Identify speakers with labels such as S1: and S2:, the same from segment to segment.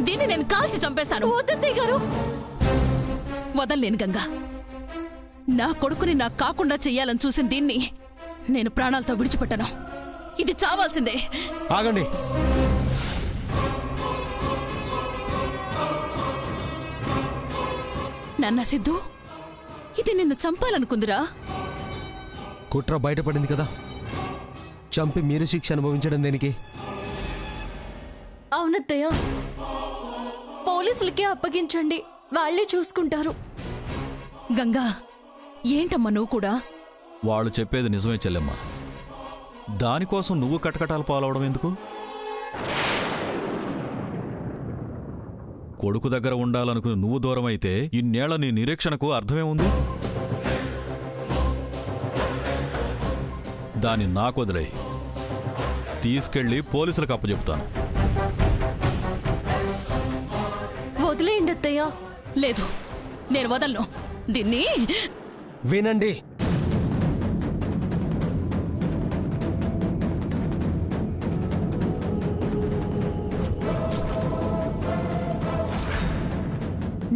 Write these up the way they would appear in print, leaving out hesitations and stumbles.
S1: దీన్ని నేను కాల్చి చంపేస్తాను.
S2: వద్దత్తయ్య గారు.
S1: వదల్లేను గంగా. నా కొడుకుని నాకు కాకుండా చెయ్యాలని చూసిన దీన్ని నేను ప్రాణాలతో విడిచిపెట్టను. ఇది చావాల్సిందే.
S3: ఆగండి.
S1: నన్న సిద్ధు, ఇది నిన్ను చంపాలనుకుందిరా.
S3: కుట్ర బయటపడింది కదా, చంపి మీరు శిక్ష అనుభవించడం దేనికి?
S2: అవునత్తయ్య, పోలీసులకే అప్పగించండి, వాళ్ళే చూసుకుంటారు.
S1: గంగా, ఏంటమ్మా నువ్వు కూడా?
S4: వాళ్ళు చెప్పేది నిజమే చెల్లెమ్మ. దానికోసం నువ్వు కటకటాలు పాలవడం ఎందుకు? కొడుకు దగ్గర ఉండాలనుకుని నువ్వు దూరం అయితే ఇన్నేళ్ల నీ నిరీక్షణకు అర్థమేముంది? దాన్ని నాకొదిలేయి. తీసుకెళ్లి పోలీసులకు అప్పచెప్తాను.
S2: వదిలేయండి అత్తయ్య.
S1: లేదు, నేను వదలను దీన్ని.
S3: వినండి,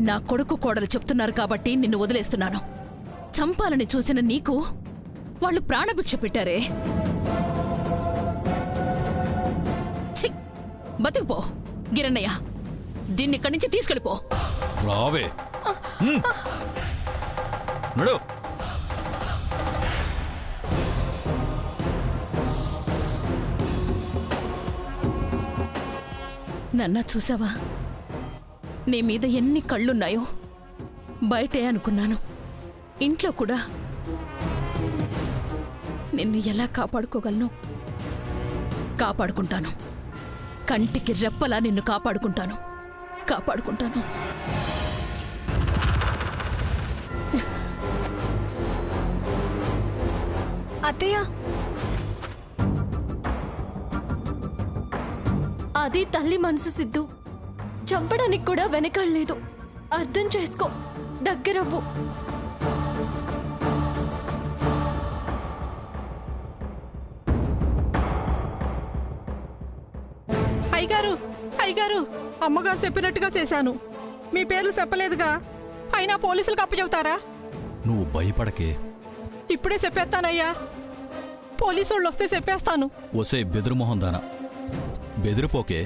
S1: నా కొడుకు కోడలు చెప్తున్నారు కాబట్టి నిన్ను వదిలేస్తున్నాను. చంపాలని చూసిన నీకు వాళ్ళు ప్రాణభిక్ష పెట్టారే. ఛీ, బతికిపో గిరన్నయ్య. దీన్ని ఇక్కడి నుంచి తీసుకెళ్ళిపో.
S4: రావే. నడు.
S1: నన్నా చూసావా, నీ మీద ఎన్ని కళ్ళున్నాయో. బయటే అనుకున్నాను, ఇంట్లో కూడా. నిన్ను ఎలా కాపాడుకోగలను? కాపాడుకుంటాను. కంటికి రెప్పలా నిన్ను కాపాడుకుంటాను. కాపాడుకుంటాను.
S2: అత్తయ్య, అది తల్లి మనసు సిద్ధు. చంపడానికి కూడా వెనకాడలేదు. అర్థం చేసుకో, దగ్గరవ్వు.
S5: అయ్యగారు, అమ్మగారు చెప్పినట్టుగా చేశాను. మీ పేర్లు చెప్పలేదుగా, అయినా పోలీసులకు అప్పచెబుతారా?
S4: నువ్వు భయపడకే.
S5: ఇప్పుడే చెప్పేస్తానయ్యా. పోలీసుళ్ళు వస్తే చెప్పేస్తాను.
S4: ఒసే బెదురుమొహం దానా, బెదిరిపోకే.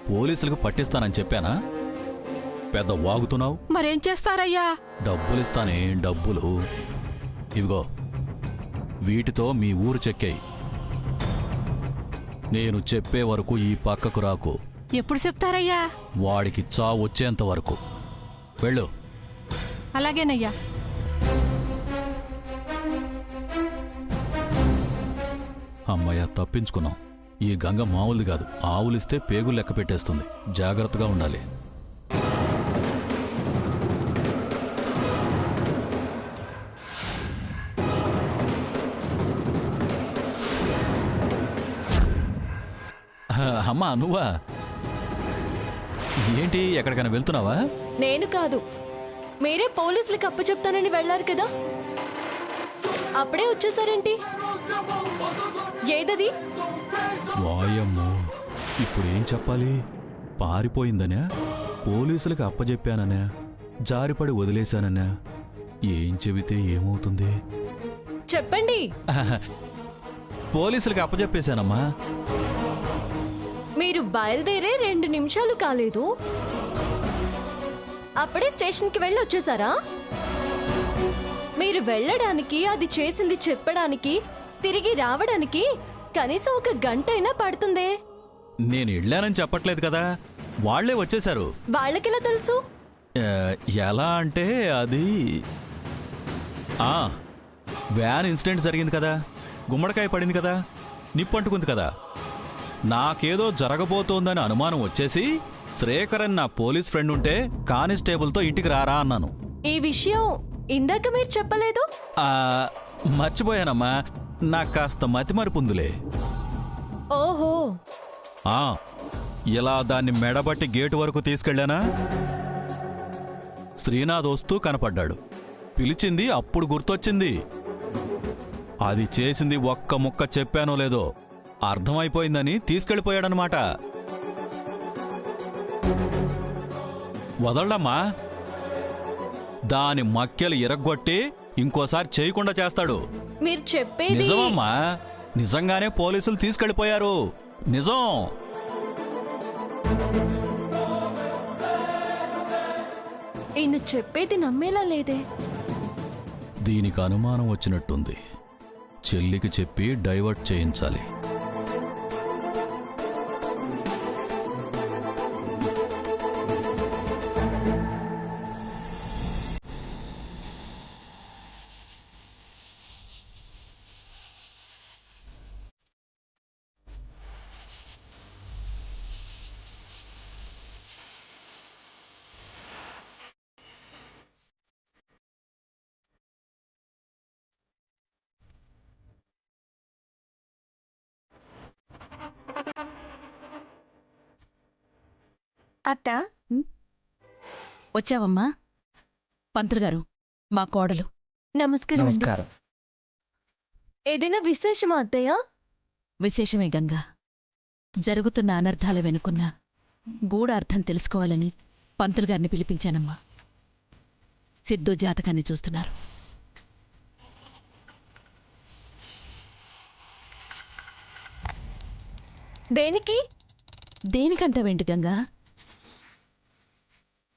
S4: పోలీసులకు పట్టిస్తానని చెప్పానా? పెద్ద వాగుతున్నావు.
S5: మరేం చేస్తారయ్యా?
S4: డబ్బులిస్తానే, డబ్బులు. ఇవిగో, వీటితో మీ ఊరు చెక్కాయి. నేను చెప్పే వరకు ఈ పక్కకు రాకు.
S5: ఎప్పుడు చెప్తారయ్యా?
S4: వాడికి చావు వచ్చేంత వరకు. వెళ్ళు.
S5: అలాగేనయ్యా.
S4: అమ్మయ్య, తప్పించుకున్నాం. ఈ గంగ మామూలుది కాదు. ఆవులిస్తే పేగులు లెక్క పెట్టేస్తుంది. జాగ్రత్తగా ఉండాలి. అమ్మా, నువ్వా? ఏంటి, ఎక్కడికైనా వెళ్తున్నావా?
S2: నేను కాదు, మీరే పోలీసులకు అప్పచెప్తానని వెళ్లారు కదా, అప్పుడే వచ్చేసారేంటి? ఏదది?
S4: వాయమ్మో, ఇప్పుడేం చెప్పాలి? పారిపోయిందనే, పోలీసులకు అప్పచెప్పాననే, జారిపడి వదిలేశాననే. ఏం చెబితే ఏమవుతుంది?
S2: చెప్పండి.
S4: పోలీసులకు అప్పచెప్పేశానమ్మా.
S2: మీరు బయలుదేరే 2 నిమిషాలు కాలేదు, అప్పుడే స్టేషన్కి వెళ్ళి వచ్చేసారా? మీరు వెళ్ళడానికి, అది చేసింది చెప్పడానికి, తిరిగి రావడానికి కనీసం 1 గంట అయినా పడుతుందే.
S4: నేను వెళ్ళానని చెప్పట్లేదు కదా, వాళ్లే వచ్చేశారు.
S2: వాళ్ళకెలా తెలుసు?
S4: ఎలా అంటే అది వ్యాన్ ఇన్సిడెంట్ జరిగింది కదా, గుమ్మడికాయ పడింది కదా, నిప్పంటుకుంది కదా, నాకేదో జరగబోతోందని అనుమానం వచ్చేసి శ్రీకరన్ నా పోలీస్ ఫ్రెండ్ ఉంటే కానిస్టేబుల్తో ఇంటికి రారా అన్నాను.
S2: ఈ విషయం ఇందాక మీరు చెప్పలేదు.
S4: మర్చిపోయానమ్మా, నాకు కాస్త మతిమరుపుందులే.
S2: ఓహో.
S4: ఇలా దాన్ని మెడబట్టి గేటు వరకు తీసుకెళ్ళానా, శ్రీనాథ్ వస్తూ కనపడ్డాడు. పిలిచింది అప్పుడు గుర్తొచ్చింది. అది చేసింది ఒక్క ముక్క చెప్పానో లేదో అర్థమైపోయిందని తీసుకెళ్ళిపోయాడనమాట. వదలడమ్మా. దాని మక్కెలు ఇరగ్గొట్టి ఇంకోసారి చేయకుండా చేస్తాడు.
S2: మీరు చెప్పేది
S4: నిజమమ్మా, నిజంగానే పోలీసులు తీసుకెళ్ళిపోయారు. నిజం.
S2: ఈయన చెప్పేది నమ్మేలా లేదే.
S4: దీనికి అనుమానం వచ్చినట్టుంది. చెల్లికి చెప్పి డైవర్ట్ చేయించాలి.
S2: అత్త,
S1: వచ్చావమ్మా? పంతులు గారు, మా కోడలు.
S2: నమస్కారం అండి. ఏదైనా విశేషమా అత్తయ్య?
S1: విశేషమే గంగా. జరుగుతున్న అనర్థాల వెనుకున్న గూఢార్థం తెలుసుకోవాలని పంతులు గారిని పిలిపించానమ్మా. సిద్ధు జాతకాన్ని చూస్తున్నారు.
S2: దేనికి?
S1: దేనికంటావేంటి గంగా?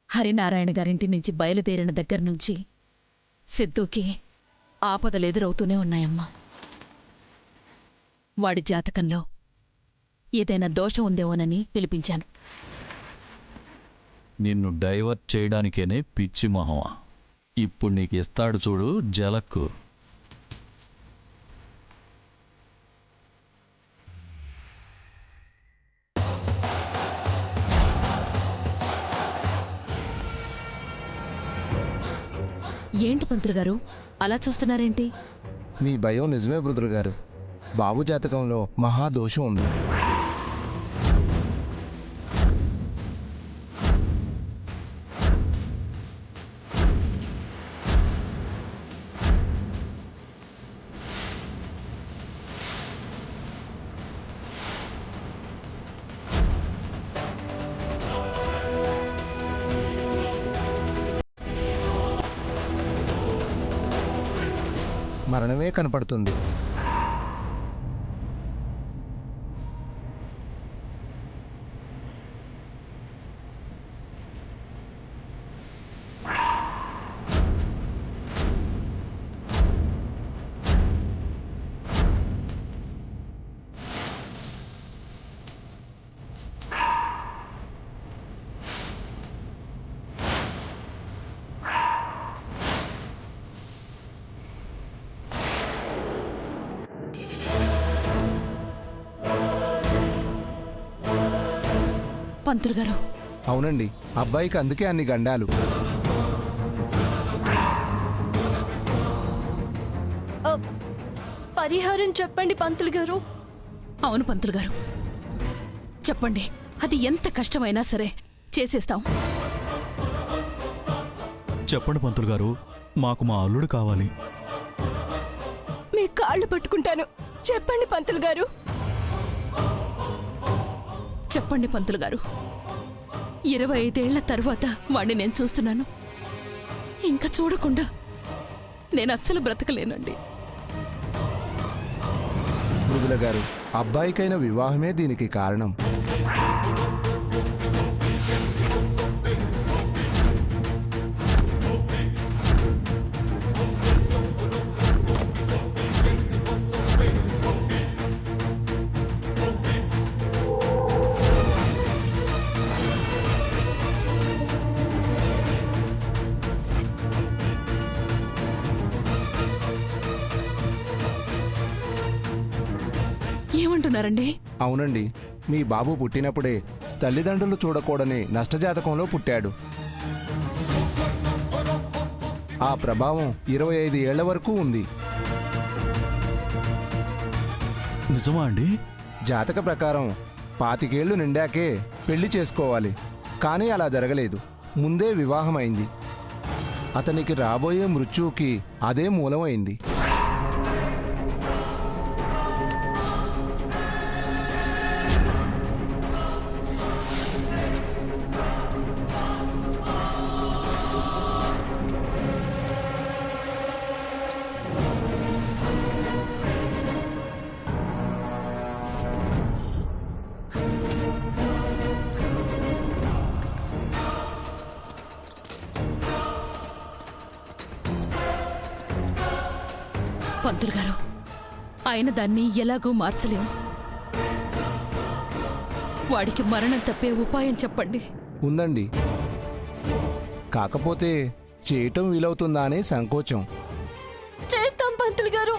S1: హరినారాయణ గారింటి నుంచి బయలుదేరిన దగ్గర నుంచి సిద్ధుకి ఆపదలు ఎదురవుతూనే ఉన్నాయమ్మా. వాడి జాతకంలో ఏదైనా దోషం ఉందేమోనని పిలిపించాను.
S4: నిన్ను డైవర్ట్ చేయడానికేనే పిచ్చి మొహమా. ఇప్పుడు నీకు ఇస్తాడు చూడు జలక్కు.
S1: ఏంటి పంతులు గారు అలా చూస్తున్నారేంటి?
S6: మీ భయం నిజమే బ్రదర్ గారు. బాబు జాతకంలో మహాదోషం ఉంది. మరణమే కనపడుతుంది.
S1: పంతులు గారు,
S6: అవునండి, అబ్బాయికి అందుకే అన్ని గండాలు.
S2: పరిహారం చెప్పండి పంతులు గారు.
S1: అవును పంతులు గారు, చెప్పండి. అది ఎంత కష్టమైనా సరే చేసేస్తాం.
S4: చెప్పండి పంతులు గారు, మాకు మా అల్లుడు కావాలి.
S2: మీ కాళ్ళు పట్టుకుంటాను, చెప్పండి పంతులు గారు.
S1: చెప్పండి పంతులు గారు. 25 ఏళ్ల తరువాత వాణ్ణి నేను చూస్తున్నాను. ఇంకా చూడకుండా నేను అస్సలు బ్రతకలేనండి.
S6: మృదుల గారు, అబ్బాయికైన వివాహమే దీనికి కారణం.
S1: ఏమంటున్నారండి?
S6: అవునండి, మీ బాబు పుట్టినప్పుడే తల్లిదండ్రులు చూడకూడని నష్టజాతకంలో పుట్టాడు. ఆ ప్రభావం 25 ఏళ్ల వరకు ఉంది.
S4: నిజమా అండి?
S6: జాతక ప్రకారం 25 ఏళ్లు నిండాకే పెళ్లి చేసుకోవాలి. కానీ అలా జరగలేదు, ముందే వివాహమైంది. అతనికి రాబోయే మృత్యువుకి అదే మూలమైంది.
S1: పంతులు గారు, ఆయన దాన్ని ఎలాగూ మార్చలేము. వాడికి మరణం తప్పే ఉపాయం చెప్పండి.
S6: ఉందండి, కాకపోతే చేయటం వీలవుతుందా అనే సంకోచం.
S2: చేస్తాం పంతులు గారు,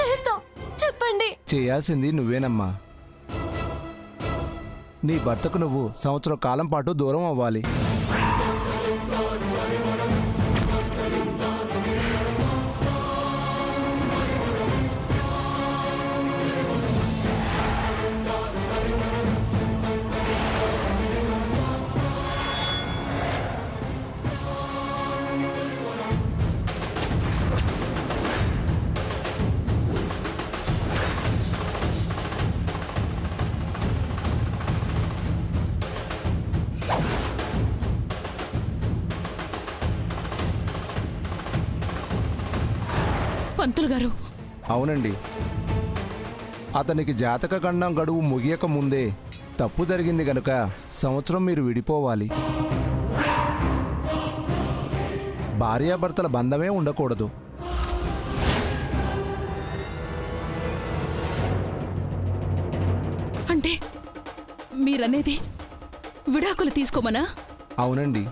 S2: చేస్తాం. చెప్పండి.
S6: చేయాల్సింది నువ్వేనమ్మా. నీ భర్తకు నువ్వు సంవత్సరం కాలం పాటు దూరం అవ్వాలి.
S1: పంతులు గారు,
S6: అవునండి, అతనికి జాతక గండం గడువు ముగియక ముందే తప్పు జరిగింది గనుక సంవత్సరం మీరు విడిపోవాలి. భార్యాభర్తల బంధమే ఉండకూడదు.
S1: అంటే మీరనేది విడాకులు తీసుకోమనా?
S6: అవునండి.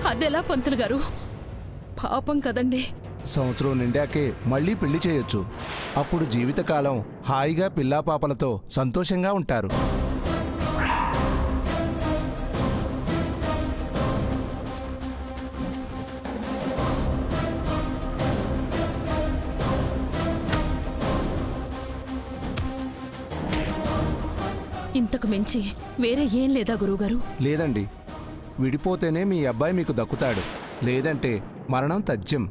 S1: అదెలా పంతులు గారు? పాపం కదండి.
S6: సంవత్సరం నిండాకే మళ్ళీ పెళ్లి చేయొచ్చు. అప్పుడు జీవితకాలం హాయిగా పిల్లాపాపలతో సంతోషంగా ఉంటారు.
S1: ఇంతకు మించి వేరే ఏం లేదా గురువుగారు?
S6: లేదండి, విడిపోతేనే మీ అబ్బాయి మీకు దక్కుతాడు, లేదంటే మరణం తథ్యం.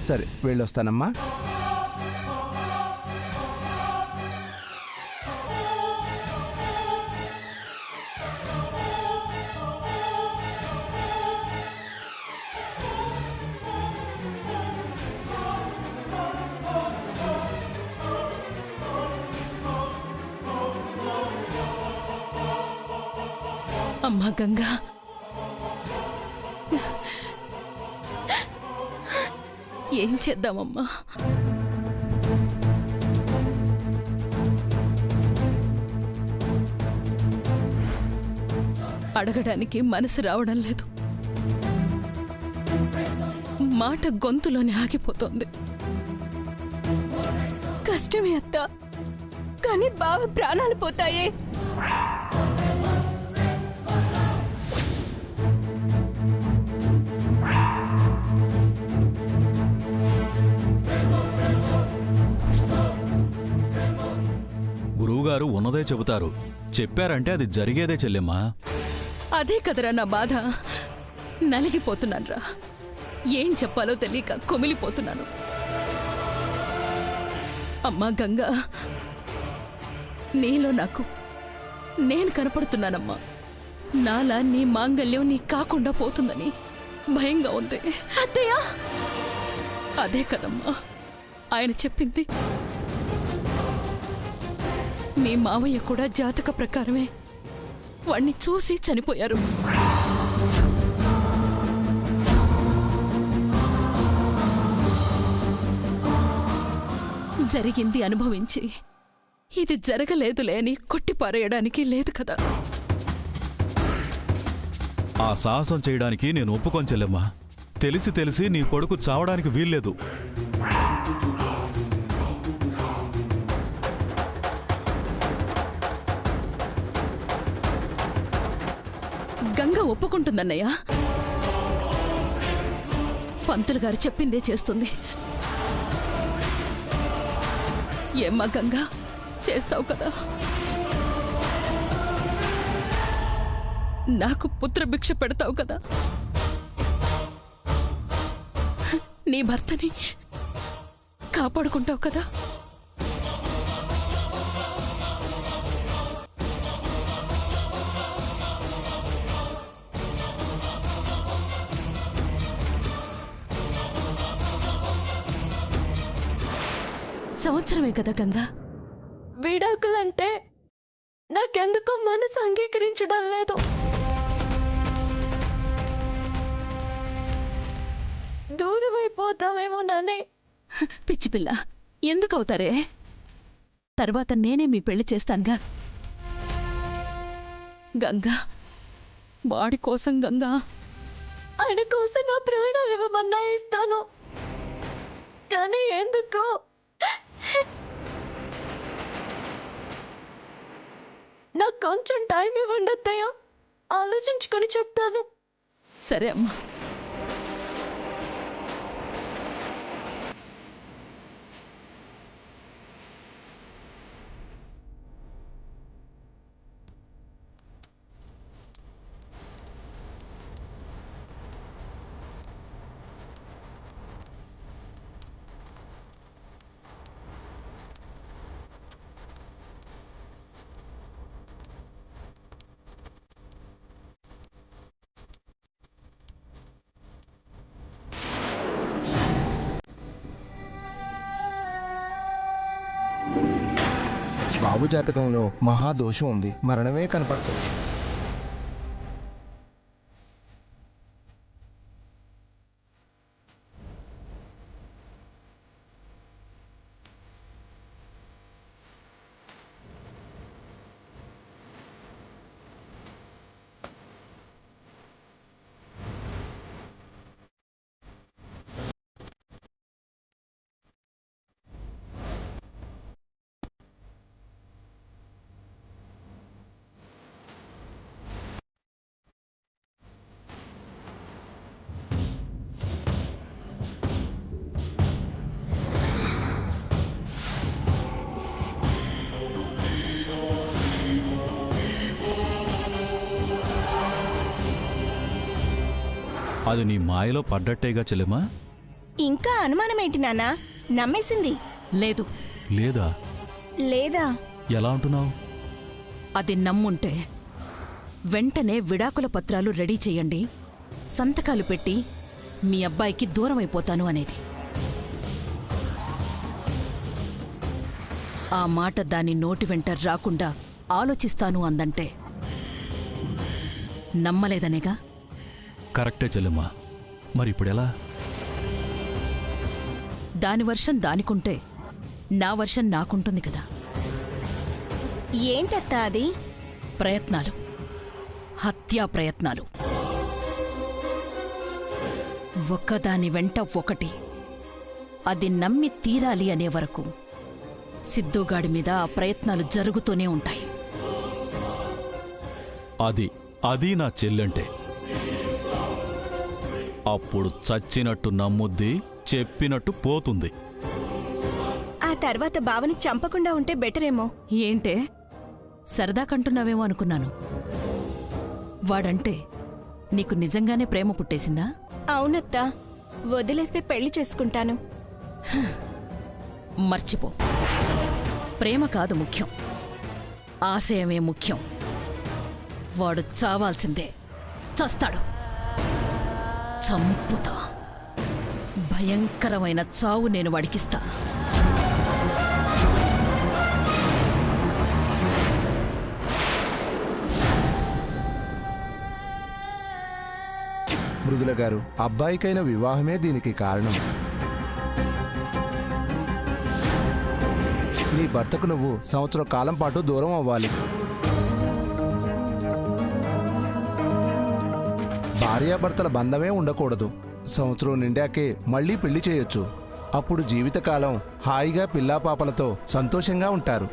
S6: సరే, వెళ్ళొస్తానమ్మా.
S1: అమ్మా గంగా, ఏం చేద్దామమ్మా? అడగడానికి మనసు రావడం లేదు. మాట గొంతులోనే ఆగిపోతోంది.
S2: కష్టమే అత్త, కానీ బావ ప్రాణాలు పోతాయే.
S4: గురువుగారు ఉన్నదే చెబుతారు. చెప్పారంటే అది జరిగేదే చెల్లెమ్మా.
S1: అదే కదరా నా బాధ. నలిగిపోతున్నాన్రా. ఏం చెప్పాలో తెలియక కొమిలిపోతున్నాను. అమ్మా గంగా, నీలో నాకు నేను కనపడుతున్నానమ్మా. నాలా నీ మాంగల్యం నీ కాకుండా పోతుందని భయంగా ఉంది.
S2: అత్తయ్య,
S1: అదే కదమ్మా ఆయన చెప్పింది. మీ మావయ్య కూడా జాతక ప్రకారమే వాణ్ణి చూసి చనిపోయారు. జరిగింది అనుభవించి ఇది జరగలేదులే అని కొట్టిపారేయడానికి లేదు కదా.
S4: ఆ సాహసం చేయడానికి నేను ఒప్పుకోను చెల్లెమ్మా. తెలిసి తెలిసి నీ కొడుకు చావడానికి వీల్లేదు.
S1: గంగ ఒప్పుకుంటుందన్నయ్య. పంతులు గారు చెప్పిందే చేస్తుంది. ఏమ్మా గంగా, చేస్తావు కదా? నాకు పుత్రభిక్ష పెడతావు కదా, నీ భర్తని కాపాడుకుంటావు కదా. సంవత్సరమే కదా గంగా.
S2: విడాకులంటే నాకెందుకో మనసు అంగీకరించడం లేదు. దూరం అయిపోతామేమోనని.
S1: పిచ్చి పిల్ల, ఎందుకు అవుతారే? తర్వాత నేనే మీ పెళ్లి చేస్తానుగా. గంగా, వాడి కోసం గంగా.
S2: ఆయన కోసం నా ప్రాణాలు ఇవ్వమన్నా ఇస్తాను, కానీ ఎందుకు? నాకు కొంచెం టైం ఇవ్వండి అత్తయ్య, ఆలోచించుకొని చెప్తాను.
S1: సరే అమ్మా.
S6: బాబు జాతకంలో మహాదోషం ఉంది, మరణమే కనపడుతుంది.
S4: అది నీ మాయలో పడ్డట్టేగా చెల్లెమా.
S7: ఇంకా అనుమానమేంటి నాన్నా? నమ్మేసింది.
S1: లేదు.
S4: లేదా?
S7: లేదా?
S4: ఎలా అంటున్నావు?
S1: అది నమ్ముంటే వెంటనే విడాకుల పత్రాలు రెడీ చేయండి, సంతకాలు పెట్టి మీ అబ్బాయికి దూరం అయిపోతాను అనేది. ఆ మాట దాని నోటి వెంట రాకుండా ఆలోచిస్తాను అందంటే నమ్మలేదనేగా.
S4: కరెక్టే చెల్లెమ్మా. మరి ఇప్పుడెలా?
S1: దాని వర్షం దానికుంటే నా వర్షం నాకుంటుంది కదా.
S7: ఏంటత్తా అది?
S1: ప్రయత్నాలు, హత్యా ప్రయత్నాలు. ఒక్కదాని వెంట ఒకటి. అది నమ్మి తీరాలి అనే వరకు సిద్ధుగాడి మీద ఆ ప్రయత్నాలు జరుగుతూనే ఉంటాయి.
S4: అది నా చెల్లంటే. అప్పుడు చచ్చినట్టు నమ్ముద్ది, చెప్పినట్టు పోతుంది.
S7: ఆ తర్వాత బావని చంపకుండా ఉంటే బెటరేమో.
S1: ఏంటే సరదా కంటున్నావేమో అనుకున్నాను. వాడంటే నీకు నిజంగానే ప్రేమ పుట్టేసిందా?
S7: అవునత్తా, వదిలేస్తే పెళ్లి చేసుకుంటాను.
S1: మర్చిపో. ప్రేమ కాదు ముఖ్యం, ఆశయమే ముఖ్యం. వాడు చావాల్సిందే, చస్తాడు. చంపుతా. భయంకరమైన చావు నేను వాడికిస్తా.
S6: మృదుల గారు, అబ్బాయికైన వివాహమే దీనికి కారణం. నీ భర్తకు నువ్వు సంవత్సరం కాలం పాటు దూరం అవ్వాలి. భార్యాభర్తల బంధమే ఉండకూడదు. సంవత్సరం నిండాకే మళ్ళీ పెళ్లి చేయొచ్చు. అప్పుడు జీవితకాలం హాయిగా పిల్లాపాపలతో సంతోషంగా ఉంటారు.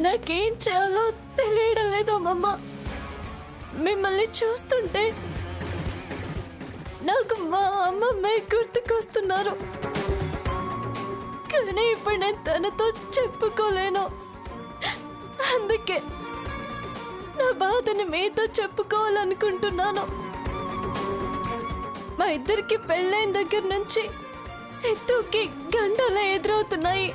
S2: నాకేం చేయాలో తెలియడం లేదు అమ్మమ్మ. మిమ్మల్ని చూస్తుంటే నాకు మా అమ్మమ్మ గుర్తుకొస్తున్నారు. కానీ ఇప్పుడు నేను తనతో చెప్పుకోలేను. అందుకే నా బాధని మీతో చెప్పుకోవాలనుకుంటున్నాను. మా ఇద్దరికి పెళ్ళైన దగ్గర నుంచి సిద్ధుకి గంటలు ఎదురవుతున్నాయి.